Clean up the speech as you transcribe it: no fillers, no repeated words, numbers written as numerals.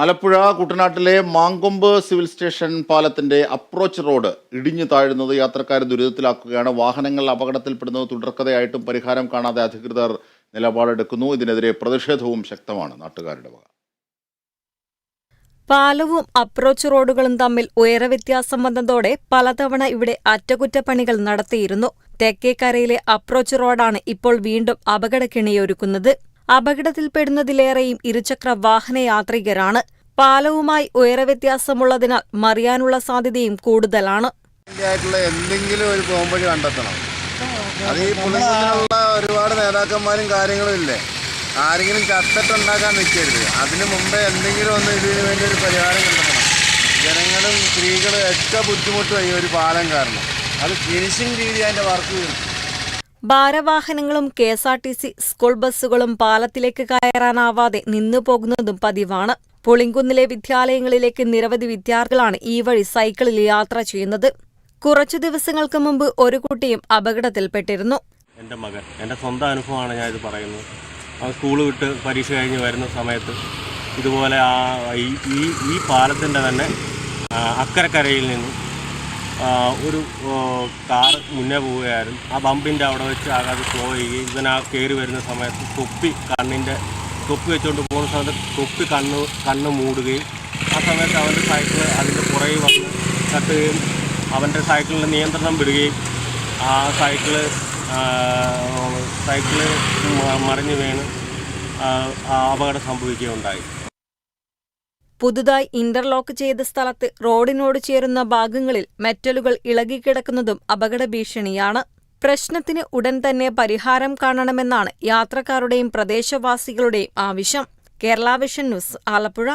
ആലപ്പുഴ കുട്ടനാട്ടിലെ Mankombu civil station പാലത്തിന്റെ approach road ഇടിഞ്ഞു താഴുന്നത് യാത്രക്കാരെ ദുരിതത്തിലാക്കുകയാണ്. വാഹനങ്ങൾ അപകടത്തിൽപ്പെടുന്നത് തുടർക്കഥയായിട്ടും പരിഹാരം കാണാതെ അധികൃതർ നിലപാടെടുക്കുന്നു. ഇതിനെതിരെ പ്രതിഷേധവും ശക്തമാണ് നാട്ടുകാരുടെ വക. പാലവും അപ്രോച്ച് റോഡുകളും തമ്മിൽ ഉയരവ്യത്യാസം വന്നതോടെ പലതവണ ഇവിടെ അറ്റകുറ്റപ്പണികൾ നടത്തിയിരുന്നു. തെക്കേക്കരയിലെ അപ്രോച്ച് റോഡാണ് ഇപ്പോൾ വീണ്ടും അപകടക്കെണിയൊരുക്കുന്നത്. അപകടത്തിൽപ്പെടുന്നതിലേറെയും ഇരുചക്ര വാഹന യാത്രികരാണ്. പാലവുമായി ഉയരവ്യത്യാസമുള്ളതിനാൽ മറിയാനുള്ള സാധ്യതയും കൂടുതലാണ്. എന്തെങ്കിലും ഒരു പോംവഴി കണ്ടെത്തണം. അത് ഈ പുളിങ്ങുള്ള ഒരുപാട് നേതാക്കന്മാരും കാര്യങ്ങളും ഇല്ലേ, ആരെങ്കിലും ചത്തിട്ടുണ്ടാക്കാൻ നിൽക്കരുത്. അതിനു മുമ്പേ എന്തെങ്കിലും ഒന്ന് ഇതിനു വേണ്ടി ഒരു പരിഹാരം കണ്ടെത്തണം. ജനങ്ങളും സ്ത്രീകളും ഒക്കെ ബുദ്ധിമുട്ടുമായി ഒരു പാലം കാരണം. അത് ഫിനിഷിംഗ് രീതി അതിൻ്റെ വർക്ക് ചെയ്യും. ഭാരവാഹനങ്ങളും KSRTC സ്കൂൾ ബസ്സുകളും പാലത്തിലേക്ക് കയറാനാവാതെ നിന്നുപോകുന്നതും പതിവാണ്. പുളിങ്കുന്നിലെ വിദ്യാലയങ്ങളിലേക്ക് നിരവധി വിദ്യാർത്ഥികളാണ് ഈ വഴി സൈക്കിളിൽ യാത്ര ചെയ്യുന്നത്. കുറച്ചു ദിവസങ്ങൾക്ക് മുമ്പ് ഒരു കുട്ടിയും അപകടത്തിൽപ്പെട്ടിരുന്നു. എൻ്റെ മകൻ, എൻ്റെ സ്വന്തം അനുഭവമാണ് ഞാൻ ഇത് പറയുന്നത്. സ്കൂൾ വിട്ട് പരീക്ഷ കഴിഞ്ഞ് വരുന്ന സമയത്ത് ഇതുപോലെ ഈ പാലത്തിൻ്റെ തന്നെ അക്കരക്കരയിൽ നിന്നും ഒരു കാർ മുന്നേ പോവുകയായിരുന്നു. ആ ബമ്പിൻ്റെ അവിടെ വെച്ച് അത് സ്ലോ ചെയ്യുകയും ഇവനാ കയറി വരുന്ന സമയത്ത് തൊപ്പി വെച്ചുകൊണ്ട് പോകുന്ന സമയത്ത് തൊപ്പി കണ്ണ് മൂടുകയും ആ സമയത്ത് അവൻ്റെ സൈക്കിൾ അതിൻ്റെ പുറകിൽ വന്ന് തട്ടുകയും അവൻ്റെ സൈക്കിളിൻ്റെ നിയന്ത്രണം വിടുകയും ആ സൈക്കിള് മറിഞ്ഞു വീണ് അപകടം സംഭവിക്കുകയുണ്ടായി. പുതുതായി ഇന്റർലോക്ക് ചെയ്ത സ്ഥലത്ത് റോഡിനോട് ചേരുന്ന ഭാഗങ്ങളിൽ മെറ്റലുകൾ ഇളകിക്കിടക്കുന്നതും അപകട ഭീഷണിയാണ്. പ്രശ്നത്തിന് ഉടൻ തന്നെ പരിഹാരം കാണണമെന്നാണ് യാത്രക്കാരുടെയും പ്രദേശവാസികളുടെയും ആവശ്യം. Kerala vision news, Alappuzha.